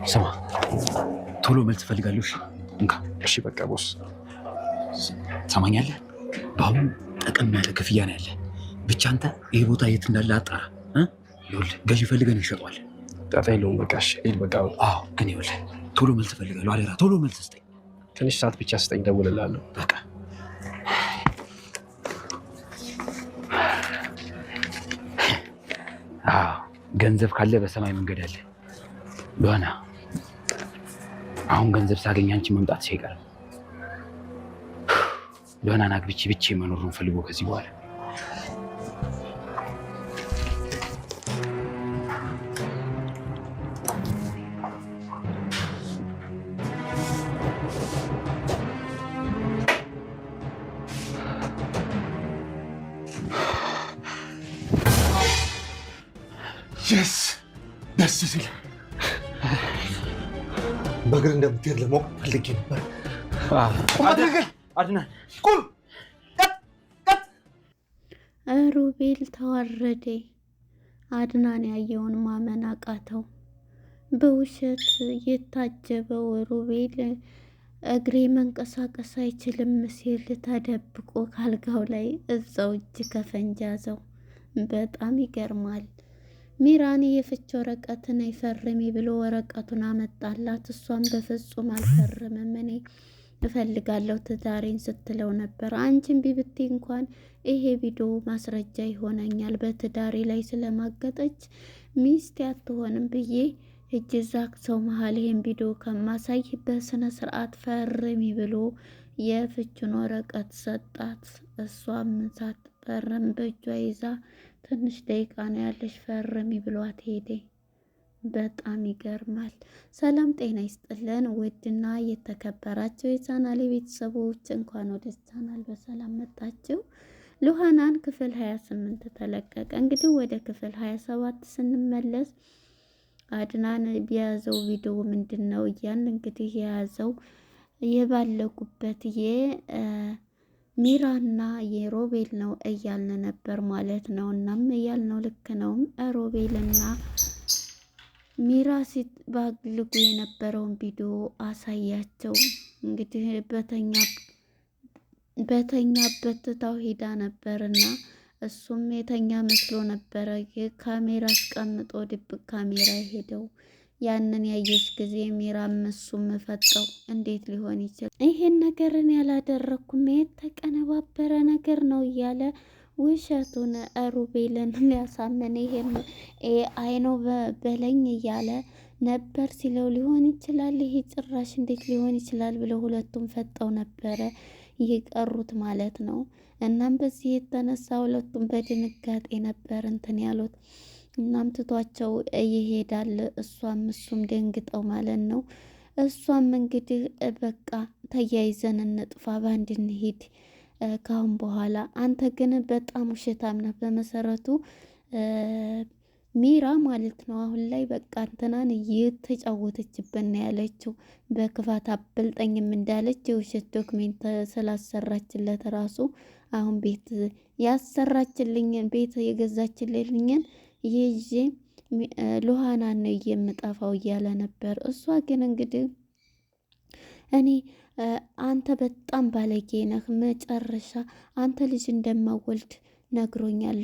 ስማ ቶሎ መልስ ፈልጋለሁ። እንካ። እሺ በቃ ቦስ። ሰማኛለህ? በአሁኑ ጠቀም ያለ ክፍያ ነው ያለ። ብቻ አንተ ይህ ቦታ የት እንዳለ አጣራ። ይኸውልህ ገዢ ፈልገን እንሸጠዋለን። ጣጣ የለውም። በቃ እሺ ሂድ በቃ። አዎ ግን ይኸውልህ ቶሎ መልስ ፈልጋለሁ። አደራ ቶሎ መልስ ስጠኝ። ትንሽ ሰዓት ብቻ ስጠኝ፣ እደውልልሃለሁ። በቃ ገንዘብ ካለ በሰማይ መንገድ አለ። ሉሃና አሁን ገንዘብ ሳገኝ አንቺ መምጣት ሲቀር ሉሃናን አግብቼ ብቻ መኖሩን ፈልጎ ከዚህ በኋላ ደስ ሲል በእግር እንደምትሄድ ለማወቅ ፈልጌ ነበር። አድናን ቁም! ሮቤል ተዋረደ። አድናን ያየውን ማመን አቃተው። በውሸት የታጀበው ሮቤል እግሬ መንቀሳቀስ አይችልም ሲል ተደብቆ ካልጋው ላይ እዛው እጅ ከፈንጅ ያዘው። በጣም ይገርማል። ሚራን የፍች ወረቀትን አይፈርሚ ብሎ ወረቀቱን አመጣላት። እሷም በፍጹም አልፈርምም እኔ እፈልጋለሁ ትዳሬን ስትለው ነበር። አንቺን ቢብቲ እንኳን ይሄ ቪዲዮ ማስረጃ ይሆነኛል በትዳሬ ላይ ስለማገጠች ሚስት አትሆንም ብዬ እጅ ዛክ ሰው መሀል ይሄን ቪዲዮ ከማሳይ በስነ ስርዓት ፈርሚ ብሎ የፍቹን ወረቀት ሰጣት። እሷም ሳትፈርም በእጇ ይዛ ትንሽ ደቂቃ ነው ያለሽ ፈርሚ ብሏት ሄደ። በጣም ይገርማል። ሰላም ጤና ይስጥልን ውድና የተከበራችሁ የቻናሌ ቤተሰቦች እንኳን ወደ ቻናል በሰላም መጣችሁ። ሉሃናን ክፍል 28 ተለቀቀ። እንግዲህ ወደ ክፍል 27 ስንመለስ አድናን የያዘው ቪዲዮ ምንድን ነው እያልን እንግዲህ የያዘው የባለጉበት ሚራና የሮቤል ነው እያልን ነበር ማለት ነው። እናም እያልነው ልክ ነው። ሮቤልና ሚራ ሲባልጉ የነበረውን ቪዲዮ አሳያቸው። እንግዲህ በተኛበት ትታው ሄዳ ነበርና እሱም የተኛ መስሎ ነበረ። ካሜራ አስቀምጦ ድብቅ ካሜራ ሄደው ያንን ያየች ጊዜ ሚራም እሱም ፈጠው እንዴት ሊሆን ይችላል? ይሄን ነገርን ያላደረኩም የተቀነባበረ ነገር ነው እያለ ውሸቱን ሮቤልን ሊያሳመን ይሄን አይኖ በለኝ እያለ ነበር ሲለው ሊሆን ይችላል። ይሄ ጭራሽ እንዴት ሊሆን ይችላል ብለው ሁለቱም ፈጠው ነበረ የቀሩት ማለት ነው። እናም በዚህ የተነሳ ሁለቱም በድንጋጤ ነበር እንትን ያሉት። እናም ትቷቸው ይሄዳል። እሱም ደንግጠው ማለት ነው። እሷም እንግዲህ በቃ ተያይዘን እንጥፋ ባንድ እንሂድ ካሁን በኋላ አንተ ግን በጣም ውሸታም ነህ። በመሰረቱ ሚራ ማለት ነው አሁን ላይ በቃ እንትናን እየተጫወተችበት ነው ያለችው። በክፋት አበልጠኝም እንዳለች የውሸት ዶክሜንት ስላሰራችለት ራሱ አሁን ቤት ያሰራችልኝን ቤት የገዛችልኝን ይዤ ሉሃናን ነው የምጠፋው እያለ ነበር። እሷ ግን እንግዲህ እኔ አንተ በጣም ባለጌ ነህ፣ መጨረሻ አንተ ልጅ እንደማወልድ ነግሮኛል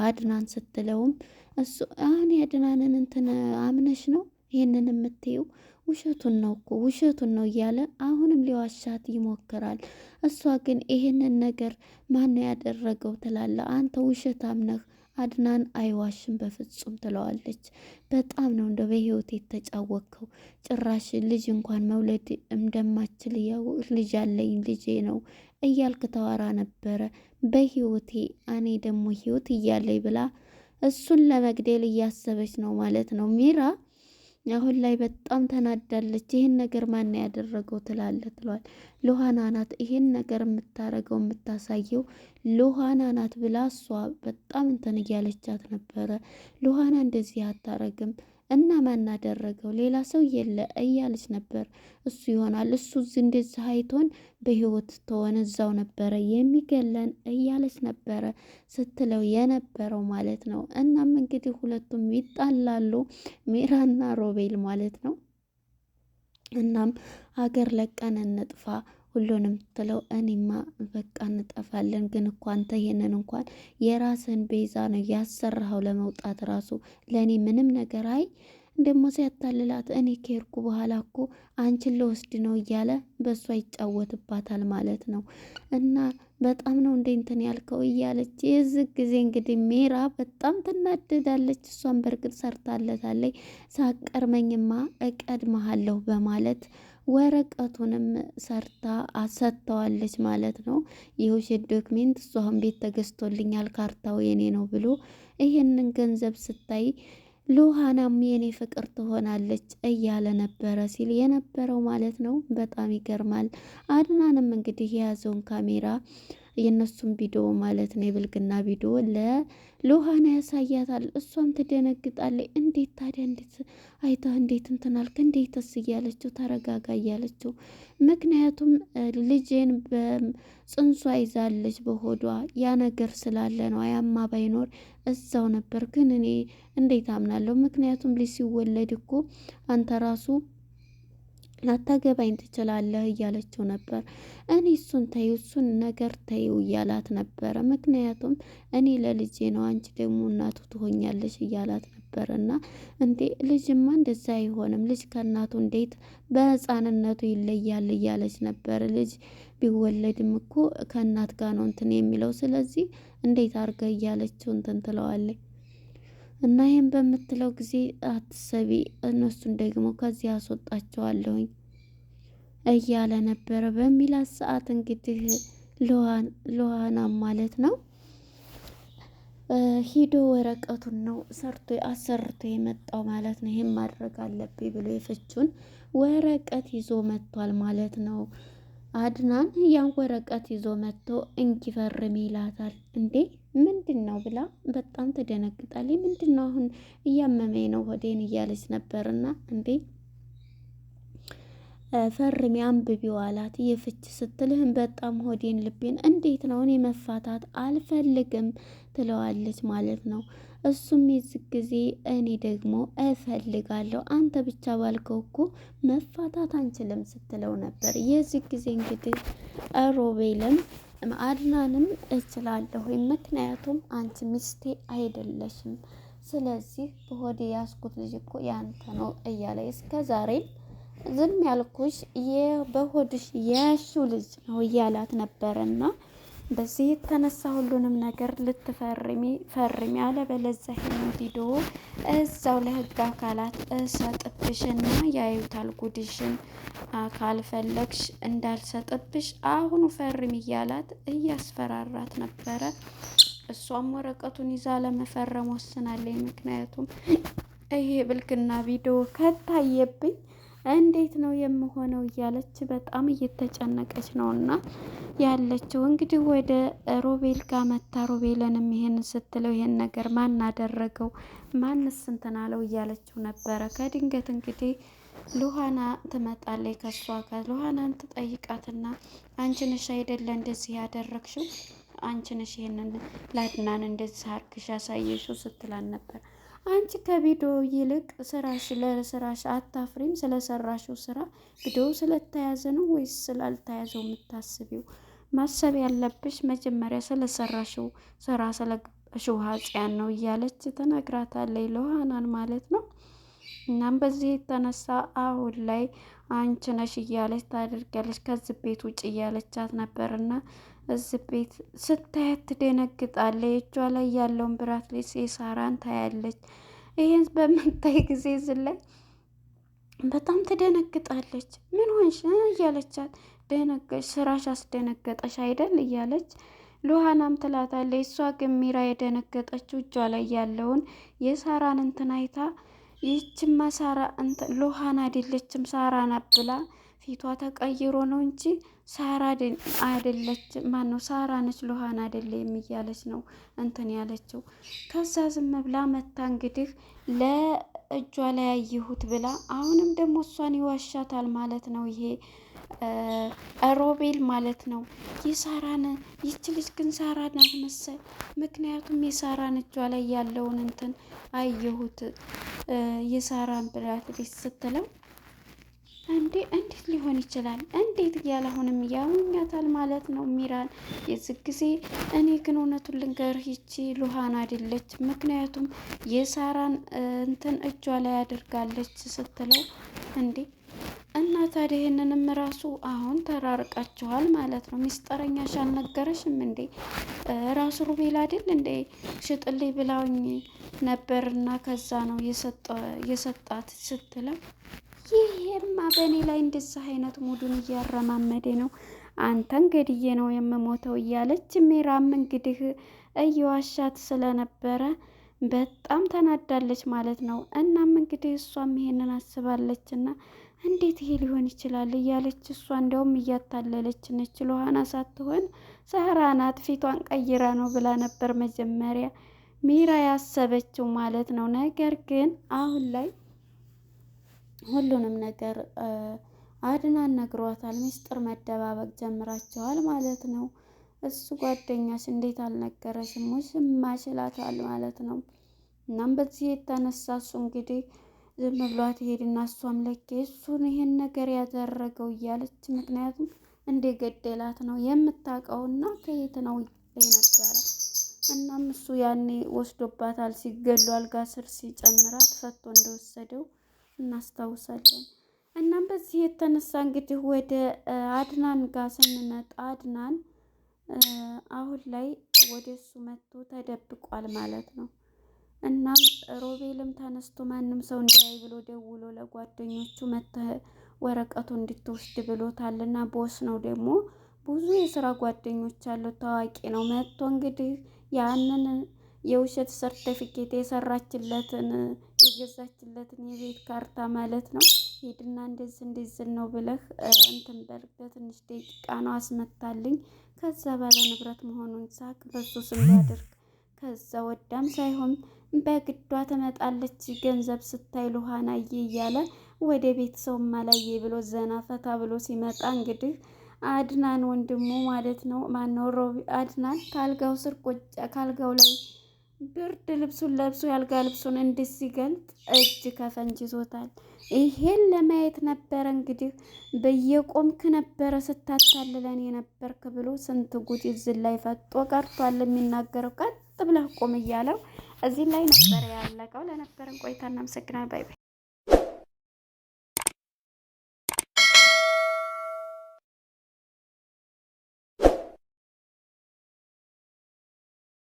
አድናን ስትለውም እሱ አሁን የአድናንን እንትን አምነሽ ነው ይሄንን የምትይው? ውሸቱን ነው እኮ ውሸቱን ነው እያለ አሁንም ሊዋሻት ይሞክራል። እሷ ግን ይሄንን ነገር ማነው ያደረገው ትላለ። አንተ ውሸታም ነህ፣ አድናን አይዋሽም በፍጹም ትለዋለች። በጣም ነው እንደ በህይወት የተጫወከው። ጭራሽ ልጅ እንኳን መውለድ እንደማችል ያው ልጅ አለኝ ልጄ ነው እያልክ ተዋራ ነበረ በህይወቴ እኔ ደግሞ ህይወት እያለኝ ብላ እሱን ለመግደል እያሰበች ነው ማለት ነው። ሚራ አሁን ላይ በጣም ተናዳለች። ይህን ነገር ማን ያደረገው ትለዋል። ሉሃና ናት ይህን ነገር የምታረገው የምታሳየው ሉሃና ናት ብላ እሷ በጣም እንትን እያለቻት ነበረ። ሉሃና እንደዚህ አታረግም እና ማን አደረገው ሌላ ሰው የለ እያለች ነበር። እሱ ይሆናል እሱ እንደዚህ አይቶን በህይወት ተሆነ እዛው ነበረ የሚገለን እያለች ነበረ ስትለው የነበረው ማለት ነው። እናም እንግዲህ ሁለቱም ይጣላሉ ሚራና ሮቤል ማለት ነው። እናም ሀገር ለቀን እንጥፋ ሁሉንም ትለው እኔማ በቃ እንጠፋለን። ግን እኮ አንተ ይሄንን እንኳን የራስህን ቤዛ ነው ያሰራኸው ለመውጣት ራሱ ለእኔ ምንም ነገር እንደሞ ሲያታልላት እኔ ከሄድኩ በኋላ እኮ አንቺን ልወስድ ነው እያለ በእሷ ይጫወትባታል ማለት ነው። እና በጣም ነው እንትን ያልከው እያለች የዚህ ጊዜ እንግዲህ ሜራ በጣም ትናደዳለች። እሷን በእርግጥ ሰርታለታለች። ሳቀርመኝማ እቀድመሃለሁ በማለት ወረቀቱንም ሰርታ አሰጥተዋለች ማለት ነው። የውሸት ዶክሜንት እሱ አሁን ቤት ተገዝቶልኛል ካርታው የኔ ነው ብሎ ይሄንን ገንዘብ ስታይ ሉሃናም የኔ ፍቅር ትሆናለች እያለ ነበረ ሲል የነበረው ማለት ነው። በጣም ይገርማል። አድናንም እንግዲህ የያዘውን ካሜራ የእነሱን ቪዲዮ ማለት ነው የብልግና ቪዲዮ ለሉሃና ያሳያታል። እሷም ትደነግጣለች። እንዴት ታዲያ እንዴት አይተህ እንዴት እንትናልክ እንዴትስ እያለችው ተረጋጋ እያለችው ምክንያቱም ልጄን በጽንሷ ይዛለች በሆዷ ያ ነገር ስላለ ነው። ያማ ባይኖር እዛው ነበር። ግን እኔ እንዴት አምናለሁ? ምክንያቱም ልጅ ሲወለድ እኮ አንተ ራሱ ላታገባኝ ትችላለህ እያለችው ነበር። እኔ እሱን ተይው እሱን ነገር ተይው እያላት ነበረ። ምክንያቱም እኔ ለልጄ ነው አንቺ ደግሞ እናቱ ትሆኛለሽ እያላት ነበር። እና እንዴ ልጅማ እንደዛ አይሆንም፣ ልጅ ከእናቱ እንዴት በህፃንነቱ ይለያል እያለች ነበር። ልጅ ቢወለድም እኮ ከእናት ጋር ነው እንትን የሚለው። ስለዚህ እንዴት አድርገ እያለችው እንትን ትለዋለች። እና ይህን በምትለው ጊዜ አትሰቢ እነሱን ደግሞ ከዚህ አስወጣቸዋለሁኝ እያለ ነበረ። በሚላት ሰዓት እንግዲህ ሉሃና ማለት ነው ሂዶ ወረቀቱን ነው አሰርቶ የመጣው ማለት ነው። ይህም ማድረግ አለብኝ ብሎ የፍቹን ወረቀት ይዞ መጥቷል ማለት ነው። አድናን ያን ወረቀት ይዞ መጥቶ እንኪፈርም ይላታል። እንዴ ምንድን ነው ብላ በጣም ትደነግጣለች። ምንድን ነው አሁን እያመመኝ ነው ሆዴን እያለች ነበርና እንዴ ፈርሚ አንብቢው አላት። የፍች ስትልህም በጣም ሆዴን ልቤን እንዴት ነው እኔ መፋታት አልፈልግም ትለዋለች ማለት ነው። እሱም የዚህ ጊዜ እኔ ደግሞ እፈልጋለሁ አንተ ብቻ ባልከው እኮ መፋታት አንችልም ስትለው ነበር። የዚህ ጊዜ እንግዲህ ሮቤልም አድናንም እችላለሁ ምክንያቱም አንቺ ሚስቴ አይደለሽም፣ ስለዚህ በሆዴ ያስኩት ልጅ እኮ ያንተ ነው እያለ እስከ ዛሬም ዝም ያልኩሽ በሆድሽ የያዝሽው ልጅ ነው እያላት ነበረና በዚህ የተነሳ ሁሉንም ነገር ፈርሚ አለበለዚያ ይሄን ቪዲዮ እዛው ለህግ አካላት እሰጥብሽና ያዩታል ጉድሽን፣ ካልፈለግሽ እንዳልሰጥብሽ አሁኑ ፈርሚ እያላት እያስፈራራት ነበረ። እሷም ወረቀቱን ይዛ ለመፈረም ወስናለች። ምክንያቱም ይሄ ብልግና ቪዲዮ ከታየብኝ እንዴት ነው የምሆነው እያለች በጣም እየተጨነቀች ነውና ያለችው። እንግዲህ ወደ ሮቤል ጋር መታ ሮቤልንም ይሄን ስትለው ይሄን ነገር ማን አደረገው ማንስ እንትን አለው እያለችው ነበረ። ከድንገት እንግዲህ ሉሃና ትመጣለች ከሷ ጋር። ሉሃናን ትጠይቃትና አንቺ ነሽ አይደለ እንደዚህ ያደረግሽው? አንቺ ነሽ ይሄንን ለአድናን እንደዚህ አርግሽ ያሳየሽው ስትላን ነበር። አንቺ ከቪዲዮ ይልቅ ለስራሽ አታፍሪም? ስለሰራሽው ስራ ቪዲዮ ስለተያዘ ነው ወይስ ስላልተያዘው የምታስቢው? ማሰብ ያለብሽ መጀመሪያ ስለሰራሽው ስራ ስለገባሽው ኃጢያን ነው እያለች ትነግራታለች ሉሃናን ማለት ነው። እናም በዚህ የተነሳ አሁን ላይ አንቺ ነሽ እያለች ታደርጋለች። ከዚህ ቤት ውጭ እያለቻት ነበርና እዚህ ቤት ስታያት ትደነግጣለች። እጇ ላይ ያለውን ብራስሌት የሳራን ታያለች። ይህን በምታይ ጊዜ ዝላይ በጣም ትደነግጣለች። ምን ሆንሽ እያለቻት ደነገሽ፣ ስራሽ አስደነገጠሽ አይደል እያለች ሉሃናም ትላታለች። እሷ ግን ሚራ የደነገጠችው እጇ ላይ ያለውን የሳራን እንትን አይታ ይህችማ ሳራ ሉሃና አይደለችም ሳራ ናት ብላ ፊቷ ተቀይሮ ነው እንጂ ሳራ አይደለች፣ ማነው ሳራ ነች ሉሃና አይደለም እያለች ነው እንትን ያለችው። ከዛ ዝም ብላ መታ እንግዲህ ለእጇ ላይ ያየሁት ብላ አሁንም ደግሞ እሷን ይዋሻታል ማለት ነው። ይሄ ሮቤል ማለት ነው። የሳራን ይች ልጅ ግን ሳራ ናት መሰል። ምክንያቱም የሳራን እጇ ላይ ያለውን እንትን አየሁት የሳራን ብላት ስትለው እንዴት ሊሆን ይችላል? እንዴት እያለ አሁንም ያውኛታል ማለት ነው ሚራን። የዚህ ጊዜ እኔ ግን እውነቱን ልንገርህ ይቺ ሉሃን አይደለች፣ ምክንያቱም የሳራን እንትን እጇ ላይ አድርጋለች ስትለው እንዴ እና ታዲያ ይሄንንም ራሱ አሁን ተራርቃችኋል ማለት ነው። ሚስጥረኛሽ አልነገረሽም እንዴ? ራሱ ሩቤል አይደል እንዴ ሽጥልኝ ብላውኝ ነበርና ከዛ ነው የሰጣት ስትለው ይሄማ በእኔ ላይ እንደዚህ አይነት ሙዱን እያረማመደ ነው፣ አንተን ገድዬ ነው የምሞተው እያለች ሚራም እንግዲህ እየዋሻት ስለነበረ በጣም ተናዳለች ማለት ነው። እናም እንግዲህ እሷም ይሄንን አስባለችና እንዴት ይሄ ሊሆን ይችላል እያለች እሷ እንዲያውም እያታለለች ነች። ሉሃና ሳትሆን ሳራ ናት ፊቷን ቀይራ ነው ብላ ነበር መጀመሪያ ሚራ ያሰበችው ማለት ነው። ነገር ግን አሁን ላይ ሁሉንም ነገር አድናን ነግሯታል። ሚስጥር መደባበቅ ጀምራቸዋል ማለት ነው። እሱ ጓደኛሽ እንዴት አልነገረሽም? ውሽማሽ ይላታል ማለት ነው። እናም በዚህ የተነሳ እሱ እንግዲህ ዝም ብሏት ይሄድና እሷም ለኬ እሱን ይሄን ነገር ያደረገው እያለች ምክንያቱም እንደ ገደላት ነው የምታውቀውና ከየት ነው ነበረ። እናም እሱ ያኔ ወስዶባታል ሲገሉ አልጋ ስር ሲጨምራት ፈቶ እንደወሰደው እናስታውሳለን። እናም በዚህ የተነሳ እንግዲህ ወደ አድናን ጋር ስንመጣ አድናን አሁን ላይ ወደ እሱ መጥቶ ተደብቋል ማለት ነው። እናም ሮቤልም ተነስቶ ማንም ሰው እንዳያይ ብሎ ደውሎ ለጓደኞቹ መተህ ወረቀቱ እንድትወስድ ብሎታልና ቦስ ነው ደግሞ ብዙ የስራ ጓደኞች አሉት፣ ታዋቂ ነው። መጥቶ እንግዲህ ያንን የውሸት ሰርተፊኬት የሰራችለትን የገዛችለትን የቤት ካርታ ማለት ነው ሄድና እንደዚህ ነው ብለህ እንትን በርበት ትንሽ ደቂቃ ነው አስመታልኝ፣ ከዛ ባለ ንብረት መሆኑን ሳቅ በሱ ስም ሊያደርግ ከዛ ወዳም ሳይሆን በግዷ ትመጣለች። ገንዘብ ስታይ ሉሃናዬ እያለ ወደ ቤት ሰው ማላዬ ብሎ ዘና ፈታ ብሎ ሲመጣ እንግዲህ አድናን ወንድሙ ማለት ነው ማነው አድናን ካልጋው ስር ቁጭ ካልጋው ላይ ብርድ ልብሱን ለብሶ ያልጋ ልብሱን እንዲህ ሲገልጥ እጅ ከፈንጅ ይዞታል። ይሄን ለማየት ነበረ እንግዲህ በየቆምክ ነበረ ስታታልለን የነበርክ ብሎ ስንት ጉድ እዚህ ላይ ፈጦ ቀርቷል። የሚናገረው ቀጥ ብለህ ቆም እያለው እዚህ ላይ ነበር ያለቀው። ለነበረን ቆይታ እናመሰግናለን። ባይ ባይ።